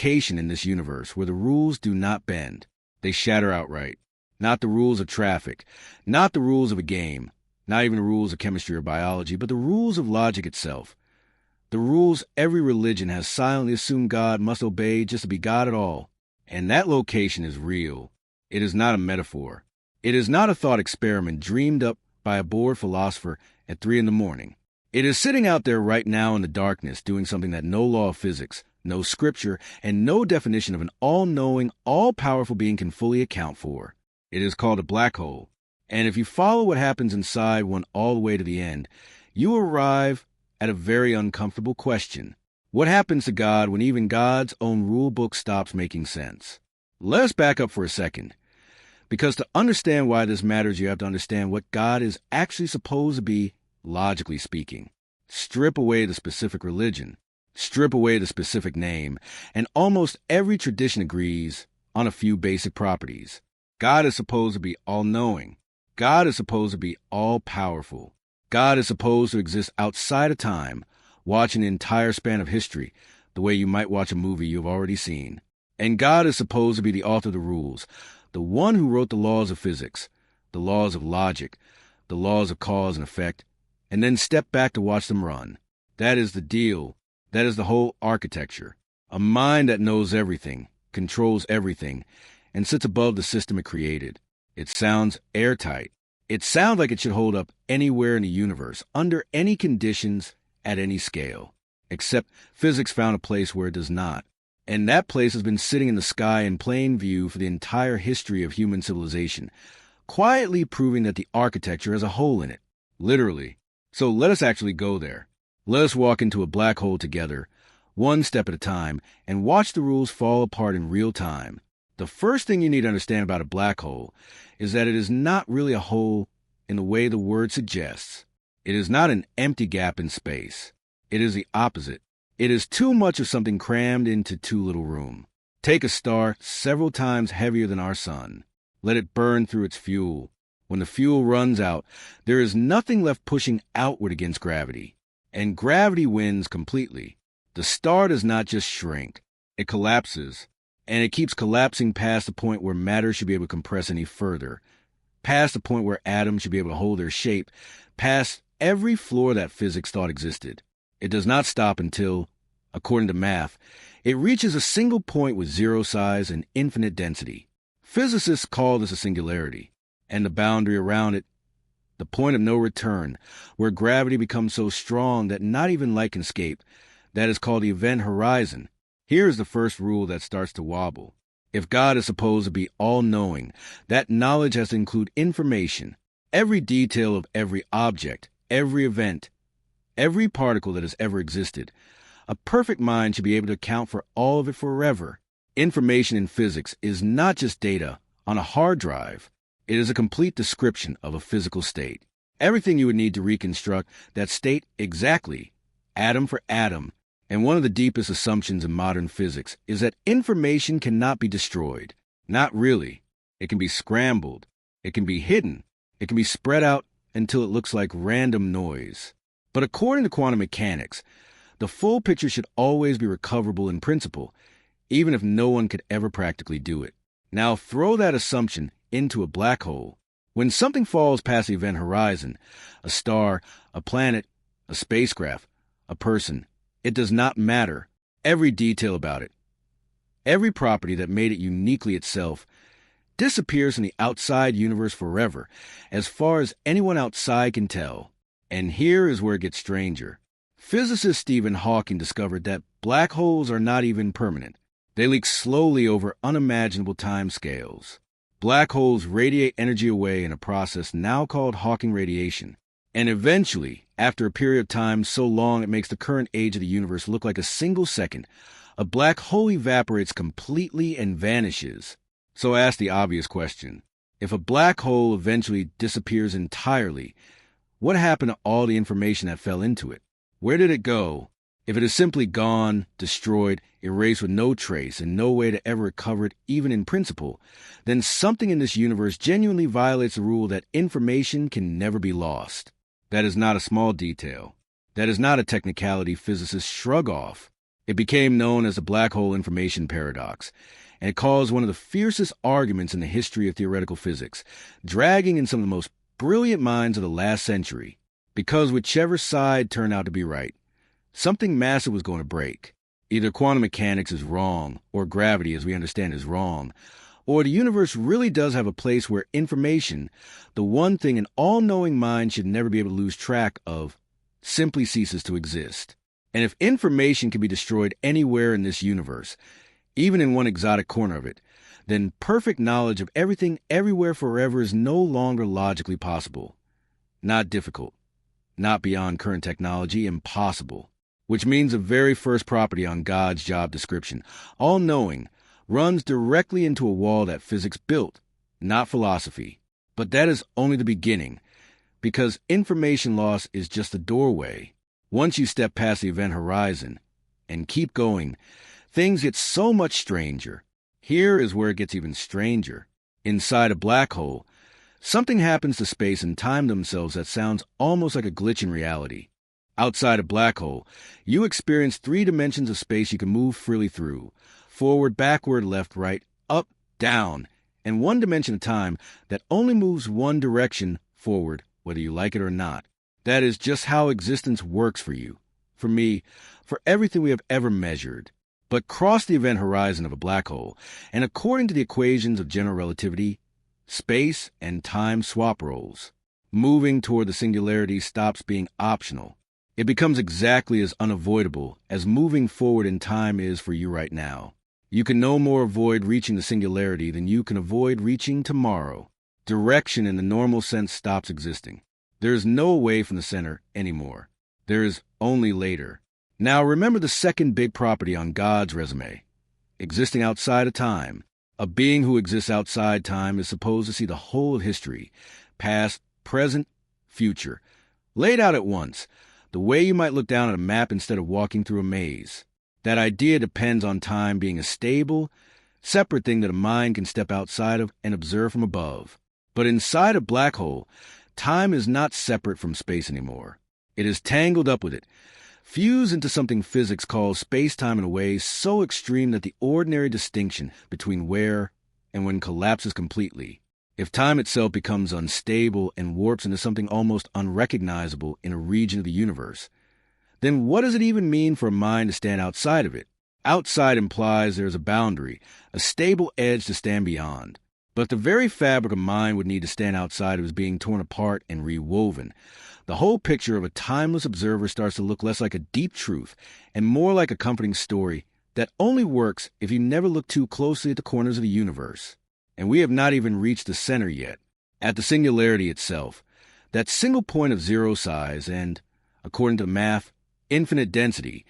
location in this universe where the rules do not bend. They shatter outright. Not the rules of traffic, not the rules of a game, not even the rules of chemistry or biology, but the rules of logic itself. The rules every religion has silently assumed God must obey just to be God at all. And that location is real. It is not a metaphor. It is not a thought experiment dreamed up by a bored philosopher at 3 a.m. It is sitting out there right now in the darkness, doing something that no law of physics, no scripture, and no definition of an all-knowing, all-powerful being can fully account for. It is called a black hole. And if you follow what happens inside one all the way to the end, you arrive at a very uncomfortable question. What happens to God when even God's own rule book stops making sense? Let us back up for a second. Because to understand why this matters, you have to understand what God is actually supposed to be, logically speaking. Strip away the specific religion, strip away the specific name, and almost every tradition agrees on a few basic properties. God is supposed to be all-knowing. God is supposed to be all-powerful. God is supposed to exist outside of time, watching the entire span of history, the way you might watch a movie you've already seen. And God is supposed to be the author of the rules, the one who wrote the laws of physics, the laws of logic, the laws of cause and effect, and then step back to watch them run. That is the deal. That is the whole architecture. A mind that knows everything, controls everything, and sits above the system it created. It sounds airtight. It sounds like it should hold up anywhere in the universe, under any conditions, at any scale. Except physics found a place where it does not. And that place has been sitting in the sky in plain view for the entire history of human civilization, quietly proving that the architecture has a hole in it. Literally. So let us actually go there. Let us walk into a black hole together, one step at a time, and watch the rules fall apart in real time. The first thing you need to understand about a black hole is that it is not really a hole in the way the word suggests. It is not an empty gap in space. It is the opposite. It is too much of something crammed into too little room. Take a star several times heavier than our sun. Let it burn through its fuel. When the fuel runs out, there is nothing left pushing outward against gravity. And gravity wins completely. The star does not just shrink. It collapses. And it keeps collapsing past the point where matter should be able to compress any further. Past the point where atoms should be able to hold their shape. Past every floor that physics thought existed. It does not stop until, according to math, it reaches a single point with zero size and infinite density. Physicists call this a singularity, and the boundary around it, the point of no return, where gravity becomes so strong that not even light can escape. That is called the event horizon. Here is the first rule that starts to wobble. If God is supposed to be all-knowing, that knowledge has to include information, every detail of every object, every event, every particle that has ever existed. A perfect mind should be able to account for all of it forever. Information in physics is not just data on a hard drive. It is a complete description of a physical state. Everything you would need to reconstruct that state exactly, atom for atom. And one of the deepest assumptions in modern physics is that information cannot be destroyed. Not really. It can be scrambled. It can be hidden. It can be spread out until it looks like random noise. But according to quantum mechanics, the full picture should always be recoverable in principle, even if no one could ever practically do it. Now throw that assumption into a black hole. When something falls past the event horizon, a star, a planet, a spacecraft, a person, it does not matter. Every detail about it, every property that made it uniquely itself, disappears from the outside universe forever, as far as anyone outside can tell. And here is where it gets stranger. Physicist Stephen Hawking discovered that black holes are not even permanent. They leak slowly over unimaginable timescales. Black holes radiate energy away in a process now called Hawking radiation. And eventually, after a period of time so long it makes the current age of the universe look like a single second, a black hole evaporates completely and vanishes. So ask the obvious question. If a black hole eventually disappears entirely, what happened to all the information that fell into it? Where did it go? If it is simply gone, destroyed, erased with no trace and no way to ever recover it even in principle, then something in this universe genuinely violates the rule that information can never be lost. That is not a small detail. That is not a technicality physicists shrug off. It became known as the black hole information paradox, and it caused one of the fiercest arguments in the history of theoretical physics, dragging in some of the most brilliant minds of the last century. Because whichever side turned out to be right, something massive was going to break. Either quantum mechanics is wrong, or gravity as we understand is wrong, or the universe really does have a place where information, the one thing an all-knowing mind should never be able to lose track of, simply ceases to exist. And if information can be destroyed anywhere in this universe, even in one exotic corner of it, then perfect knowledge of everything everywhere forever is no longer logically possible. Not difficult. Not beyond current technology, impossible. Which means the very first property on God's job description, all-knowing, runs directly into a wall that physics built, not philosophy. But that is only the beginning, because information loss is just the doorway. Once you step past the event horizon and keep going, things get so much stranger. Here is where it gets even stranger. Inside a black hole, something happens to space and time themselves that sounds almost like a glitch in reality. Outside a black hole, you experience 3 dimensions of space you can move freely through: forward, backward, left, right, up, down, and 1 dimension of time that only moves one direction forward, whether you like it or not. That is just how existence works for you, for me, for everything we have ever measured. But cross the event horizon of a black hole, and according to the equations of general relativity, space and time swap roles. Moving toward the singularity stops being optional. It becomes exactly as unavoidable as moving forward in time is for you right now. You can no more avoid reaching the singularity than you can avoid reaching tomorrow. Direction in the normal sense stops existing. There is no away from the center anymore. There is only later. Now remember the second big property on God's resume: existing outside of time. A being who exists outside time is supposed to see the whole of history, past, present, future, laid out at once, the way you might look down at a map instead of walking through a maze. That idea depends on time being a stable, separate thing that a mind can step outside of and observe from above. But inside a black hole, time is not separate from space anymore. It is tangled up with it, fused into something physics calls space-time in a way so extreme that the ordinary distinction between where and when collapses completely. If time itself becomes unstable and warps into something almost unrecognizable in a region of the universe, then what does it even mean for a mind to stand outside of it? Outside implies there is a boundary, a stable edge to stand beyond. But the very fabric of mind would need to stand outside of is being torn apart and rewoven. The whole picture of a timeless observer starts to look less like a deep truth and more like a comforting story that only works if you never look too closely at the corners of the universe. And we have not even reached the center yet, at the singularity itself, that single point of zero size and, according to math, infinite density.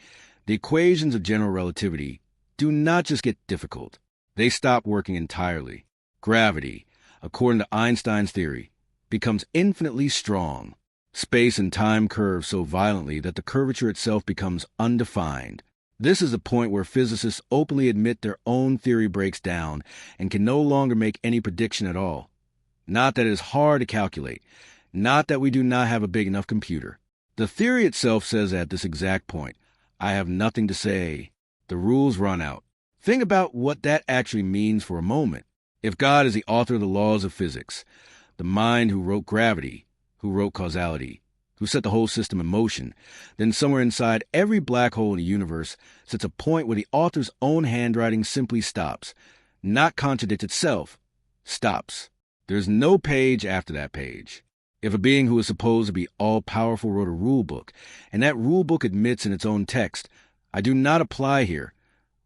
The equations of general relativity do not just get difficult, they stop working entirely. Gravity, according to Einstein's theory, becomes infinitely strong. Space and time curve so violently that the curvature itself becomes undefined. This is the point where physicists openly admit their own theory breaks down and can no longer make any prediction at all. Not that it is hard to calculate, not that we do not have a big enough computer. The theory itself says at this exact point, I have nothing to say. The rules run out. Think about what that actually means for a moment. If God is the author of the laws of physics, the mind who wrote gravity, who wrote causality, who set the whole system in motion, then somewhere inside every black hole in the universe sits a point where the author's own handwriting simply stops, not contradicts itself, stops. There's no page after that page. If a being who is supposed to be all-powerful wrote a rulebook, and that rulebook admits in its own text, I do not apply here,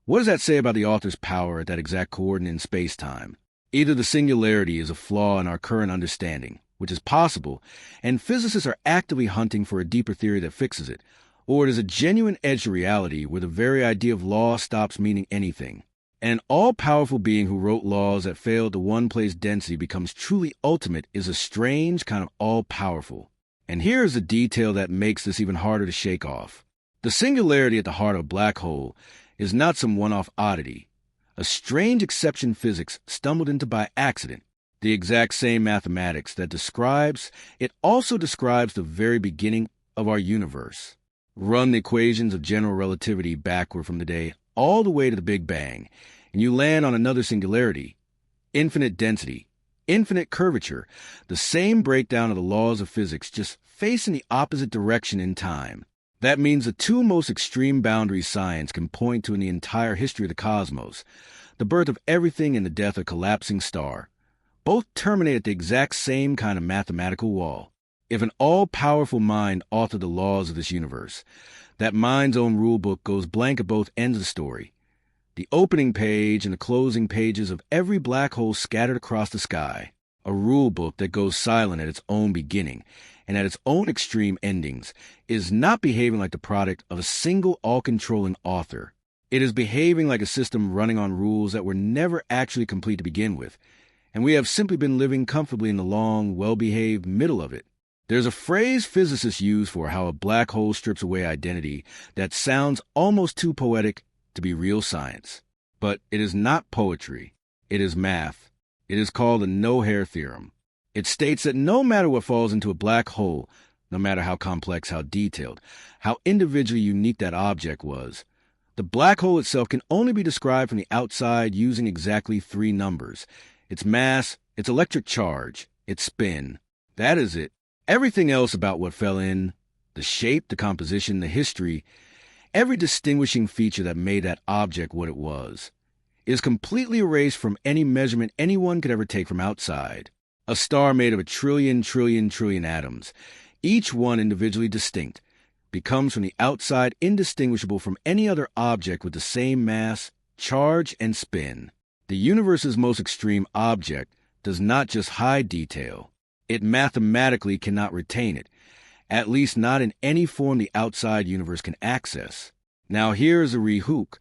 what does that say about the author's power at that exact coordinate in space-time? Either the singularity is a flaw in our current understanding, which is possible, and physicists are actively hunting for a deeper theory that fixes it, or it is a genuine edge to reality where the very idea of law stops meaning anything. And an all-powerful being who wrote laws that failed to one-place density becomes truly ultimate is a strange kind of all-powerful. And here is the detail that makes this even harder to shake off. The singularity at the heart of a black hole is not some one-off oddity, a strange exception physics stumbled into by accident. The exact same mathematics that describes, it also describes the very beginning of our universe. Run the equations of general relativity backward from the day all the way to the Big Bang, and you land on another singularity, infinite density, infinite curvature, the same breakdown of the laws of physics, just facing the opposite direction in time. That means the two most extreme boundaries science can point to in the entire history of the cosmos, the birth of everything and the death of a collapsing star, both terminate at the exact same kind of mathematical wall. If an all-powerful mind authored the laws of this universe, that mind's own rulebook goes blank at both ends of the story. The opening page and the closing pages of every black hole scattered across the sky. A rulebook that goes silent at its own beginning and at its own extreme endings is not behaving like the product of a single all-controlling author. It is behaving like a system running on rules that were never actually complete to begin with, and we have simply been living comfortably in the long, well-behaved middle of it. There's a phrase physicists use for how a black hole strips away identity that sounds almost too poetic to be real science. But it is not poetry. It is math. It is called the no-hair theorem. It states that no matter what falls into a black hole, no matter how complex, how detailed, how individually unique that object was, the black hole itself can only be described from the outside using exactly three numbers: its mass, its electric charge, its spin. That is it. Everything else about what fell in, the shape, the composition, the history, every distinguishing feature that made that object what it was, is completely erased from any measurement anyone could ever take from outside. A star made of a trillion atoms, each one individually distinct, becomes from the outside indistinguishable from any other object with the same mass, charge, and spin. The universe's most extreme object does not just hide detail. It mathematically cannot retain it, at least not in any form the outside universe can access. Now here's a rehook,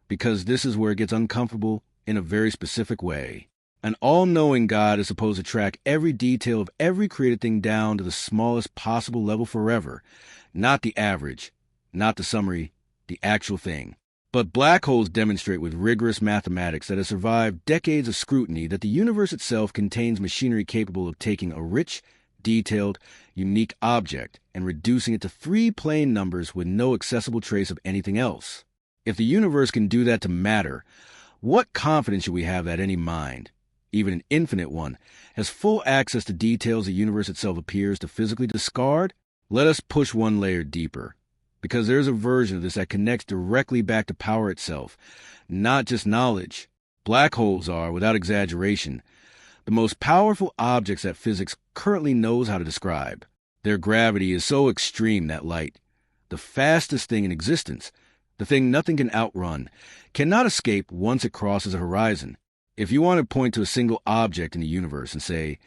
because this is where it gets uncomfortable in a very specific way. An all-knowing God is supposed to track every detail of every created thing down to the smallest possible level forever, not the average, not the summary, the actual thing. But black holes demonstrate with rigorous mathematics that has survived decades of scrutiny that the universe itself contains machinery capable of taking a rich, detailed, unique object and reducing it to three plain numbers with no accessible trace of anything else. If the universe can do that to matter, what confidence should we have that any mind, even an infinite one, has full access to details the universe itself appears to physically discard? Let us push one layer deeper, because there's a version of this that connects directly back to power itself, not just knowledge. Black holes are, without exaggeration, the most powerful objects that physics currently knows how to describe. Their gravity is so extreme that light, the fastest thing in existence, the thing nothing can outrun, cannot escape once it crosses a horizon. If you want to point to a single object in the universe and say,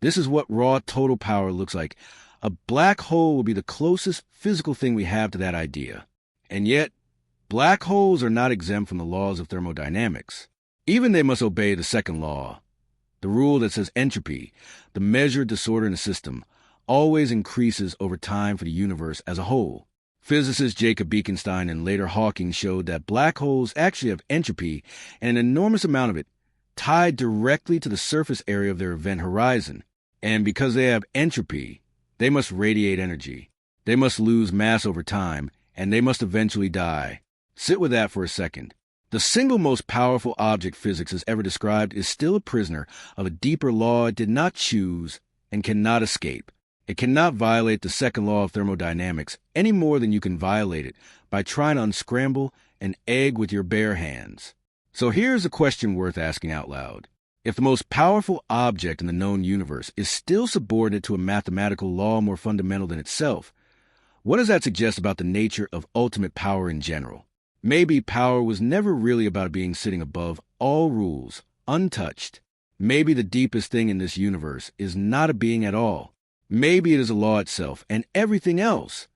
this is what raw total power looks like, a black hole will be the closest physical thing we have to that idea. And yet, black holes are not exempt from the laws of thermodynamics. Even they must obey the second law, the rule that says entropy, the measured disorder in a system, always increases over time for the universe as a whole. Physicists Jacob Bekenstein and later Hawking showed that black holes actually have entropy, and an enormous amount of it, tied directly to the surface area of their event horizon. And because they have entropy, they must radiate energy. They must lose mass over time, and they must eventually die. Sit with that for a second. The single most powerful object physics has ever described is still a prisoner of a deeper law it did not choose and cannot escape. It cannot violate the second law of thermodynamics any more than you can violate it by trying to unscramble an egg with your bare hands. So here's a question worth asking out loud. If the most powerful object in the known universe is still subordinate to a mathematical law more fundamental than itself, what does that suggest about the nature of ultimate power in general? Maybe power was never really about being sitting above all rules, untouched. Maybe the deepest thing in this universe is not a being at all. Maybe it is a law itself and everything else.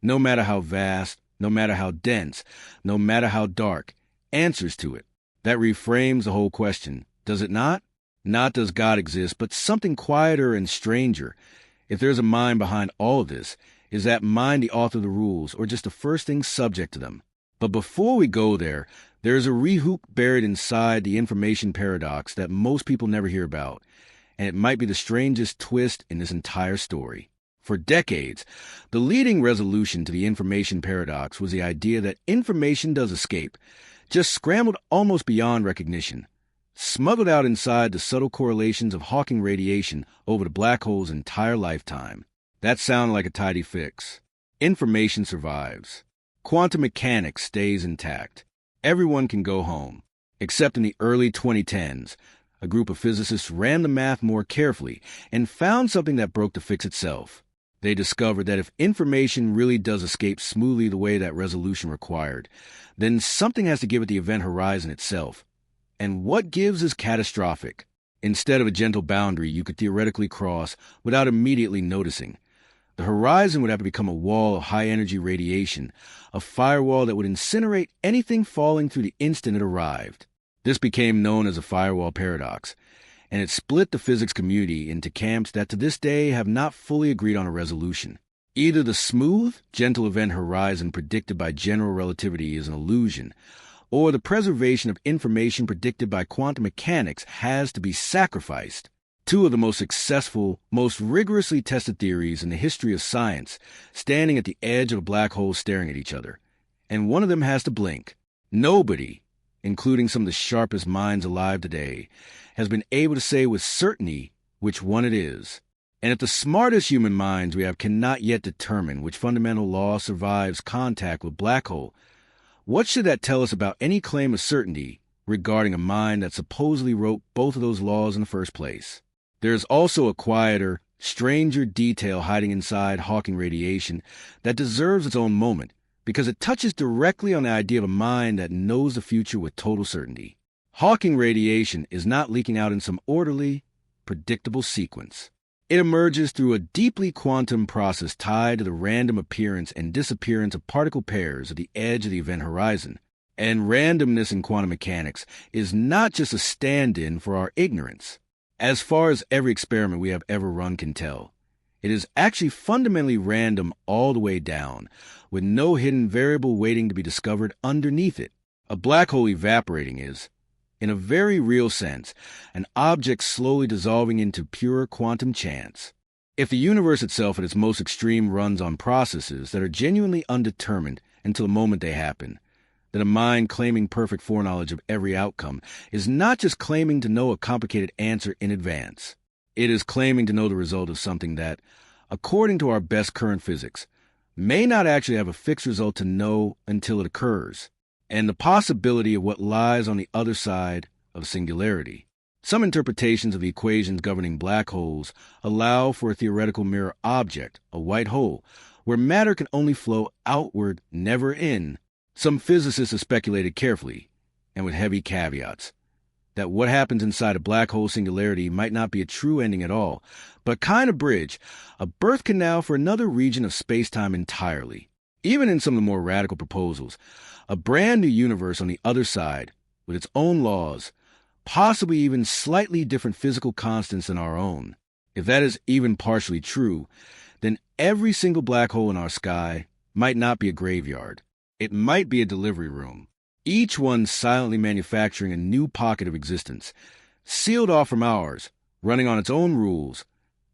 No matter how vast, no matter how dense, no matter how dark, answers to it. That reframes the whole question. Does it not? Not does God exist, but something quieter and stranger. If there's a mind behind all of this, is that mind the author of the rules, or just the first thing subject to them? But before we go there, there's a rehook buried inside the information paradox that most people never hear about, and it might be the strangest twist in this entire story. For decades, the leading resolution to the information paradox was the idea that information does escape, just scrambled almost beyond recognition, smuggled out inside the subtle correlations of Hawking radiation over the black hole's entire lifetime. That sounded like a tidy fix. Information survives. Quantum mechanics stays intact. Everyone can go home. Except in the early 2010s, a group of physicists ran the math more carefully and found something that broke the fix itself. They discovered that if information really does escape smoothly the way that resolution required, then something has to give it the event horizon itself. And what gives is catastrophic. Instead of a gentle boundary you could theoretically cross without immediately noticing, the horizon would have to become a wall of high-energy radiation, a firewall that would incinerate anything falling through the instant it arrived. This became known as the firewall paradox, and it split the physics community into camps that to this day have not fully agreed on a resolution. Either the smooth, gentle event horizon predicted by general relativity is an illusion, or the preservation of information predicted by quantum mechanics has to be sacrificed. Two of the most successful, most rigorously tested theories in the history of science standing at the edge of a black hole staring at each other, and one of them has to blink. Nobody, including some of the sharpest minds alive today, has been able to say with certainty which one it is. And if the smartest human minds we have cannot yet determine which fundamental law survives contact with black hole, what should that tell us about any claim of certainty regarding a mind that supposedly wrote both of those laws in the first place? There is also a quieter, stranger detail hiding inside Hawking radiation that deserves its own moment because it touches directly on the idea of a mind that knows the future with total certainty. Hawking radiation is not leaking out in some orderly, predictable sequence. It emerges through a deeply quantum process tied to the random appearance and disappearance of particle pairs at the edge of the event horizon. And randomness in quantum mechanics is not just a stand-in for our ignorance. As far as every experiment we have ever run can tell, it is actually fundamentally random all the way down, with no hidden variable waiting to be discovered underneath it. A black hole evaporating is, in a very real sense, an object slowly dissolving into pure quantum chance. If the universe itself at its most extreme runs on processes that are genuinely undetermined until the moment they happen, then a mind claiming perfect foreknowledge of every outcome is not just claiming to know a complicated answer in advance. It is claiming to know the result of something that, according to our best current physics, may not actually have a fixed result to know until it occurs, and the possibility of what lies on the other side of singularity. Some interpretations of the equations governing black holes allow for a theoretical mirror object, a white hole, where matter can only flow outward, never in. Some physicists have speculated carefully, and with heavy caveats, that what happens inside a black hole singularity might not be a true ending at all, but a kind of bridge, a birth canal for another region of space-time entirely. Even in some of the more radical proposals, a brand new universe on the other side, with its own laws, possibly even slightly different physical constants than our own. If that is even partially true, then every single black hole in our sky might not be a graveyard. It might be a delivery room, each one silently manufacturing a new pocket of existence, sealed off from ours, running on its own rules,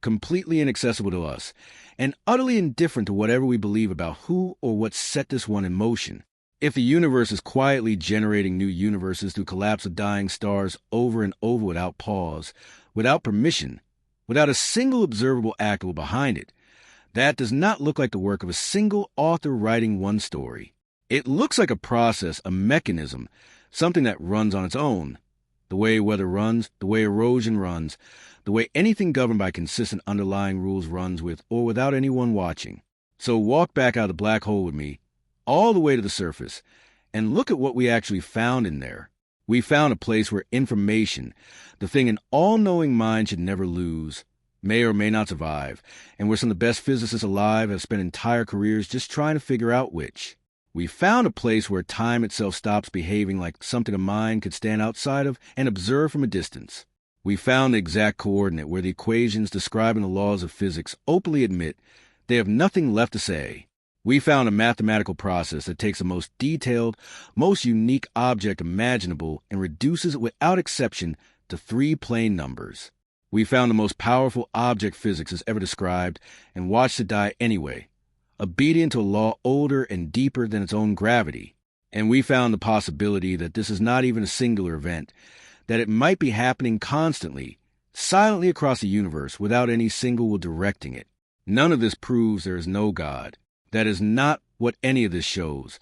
completely inaccessible to us, and utterly indifferent to whatever we believe about who or what set this one in motion. If the universe is quietly generating new universes through collapse of dying stars over and over without pause, without permission, without a single observable actor behind it, that does not look like the work of a single author writing one story. It looks like a process, a mechanism, something that runs on its own. The way weather runs, the way erosion runs, the way anything governed by consistent underlying rules runs with or without anyone watching. So walk back out of the black hole with me, all the way to the surface, and look at what we actually found in there. We found a place where information, the thing an all-knowing mind should never lose, may or may not survive, and where some of the best physicists alive have spent entire careers just trying to figure out which. We found a place where time itself stops behaving like something a mind could stand outside of and observe from a distance. We found the exact coordinate where the equations describing the laws of physics openly admit they have nothing left to say. We found a mathematical process that takes the most detailed, most unique object imaginable and reduces it without exception to 3 plain numbers. We found the most powerful object physics has ever described and watched it die anyway, obedient to a law older and deeper than its own gravity. And we found the possibility that this is not even a singular event, that it might be happening constantly, silently across the universe without any single will directing it. None of this proves there is no God. That is not what any of this shows,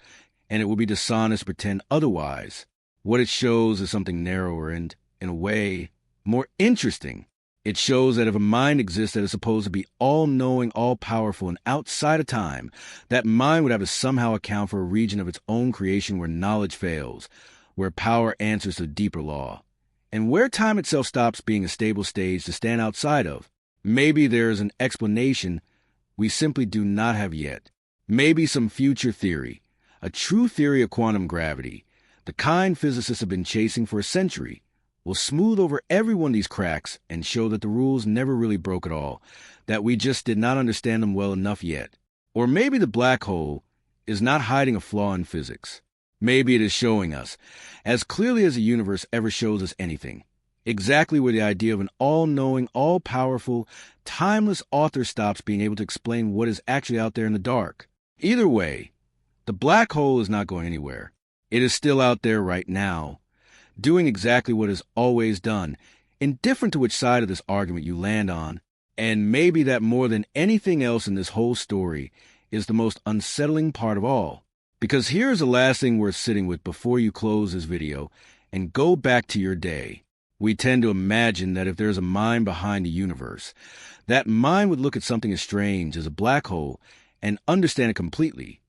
and it would be dishonest to pretend otherwise. What it shows is something narrower and, in a way, more interesting. It shows that if a mind exists that is supposed to be all-knowing, all-powerful, and outside of time, that mind would have to somehow account for a region of its own creation where knowledge fails, where power answers to a deeper law, and where time itself stops being a stable stage to stand outside of. Maybe there is an explanation we simply do not have yet. Maybe some future theory, a true theory of quantum gravity, the kind physicists have been chasing for a century, will smooth over every one of these cracks and show that the rules never really broke at all, that we just did not understand them well enough yet. Or maybe the black hole is not hiding a flaw in physics. Maybe it is showing us, as clearly as the universe ever shows us anything, exactly where the idea of an all-knowing, all-powerful, timeless author stops being able to explain what is actually out there in the dark. Either way, the black hole is not going anywhere. It is still out there right now, doing exactly what it has always done, indifferent to which side of this argument you land on. And maybe that more than anything else in this whole story is the most unsettling part of all. Because here's the last thing worth sitting with before you close this video and go back to your day. We tend to imagine that if there's a mind behind the universe, that mind would look at something as strange as a black hole and understand it completely,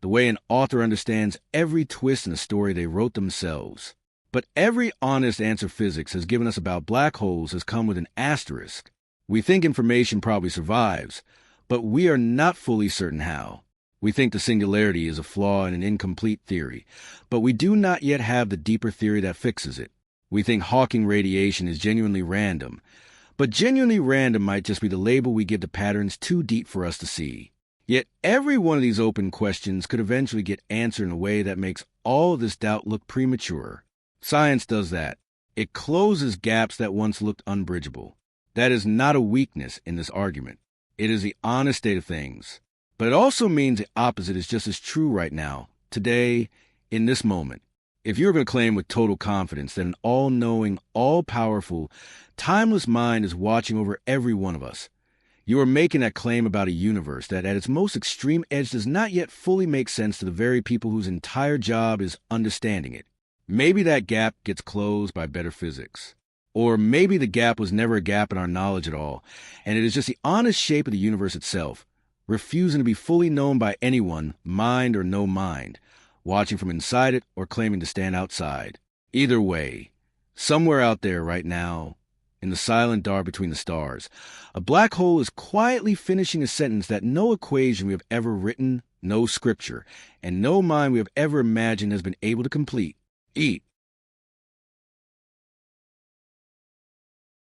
the way an author understands every twist in a story they wrote themselves. But every honest answer physics has given us about black holes has come with an asterisk. We think information probably survives, but we are not fully certain how. We think the singularity is a flaw in an incomplete theory, but we do not yet have the deeper theory that fixes it. We think Hawking radiation is genuinely random, but genuinely random might just be the label we give to patterns too deep for us to see. Yet every one of these open questions could eventually get answered in a way that makes all of this doubt look premature. Science does that. It closes gaps that once looked unbridgeable. That is not a weakness in this argument. It is the honest state of things. But it also means the opposite is just as true right now, today, in this moment. If you're going to claim with total confidence that an all-knowing, all-powerful, timeless mind is watching over every one of us, you are making that claim about a universe that at its most extreme edge does not yet fully make sense to the very people whose entire job is understanding it. Maybe that gap gets closed by better physics. Or maybe the gap was never a gap in our knowledge at all, and it is just the honest shape of the universe itself, refusing to be fully known by anyone, mind or no mind, watching from inside it or claiming to stand outside. Either way, somewhere out there right now, in the silent dark between the stars, a black hole is quietly finishing a sentence that no equation we have ever written, no scripture, and no mind we have ever imagined has been able to complete. Eat.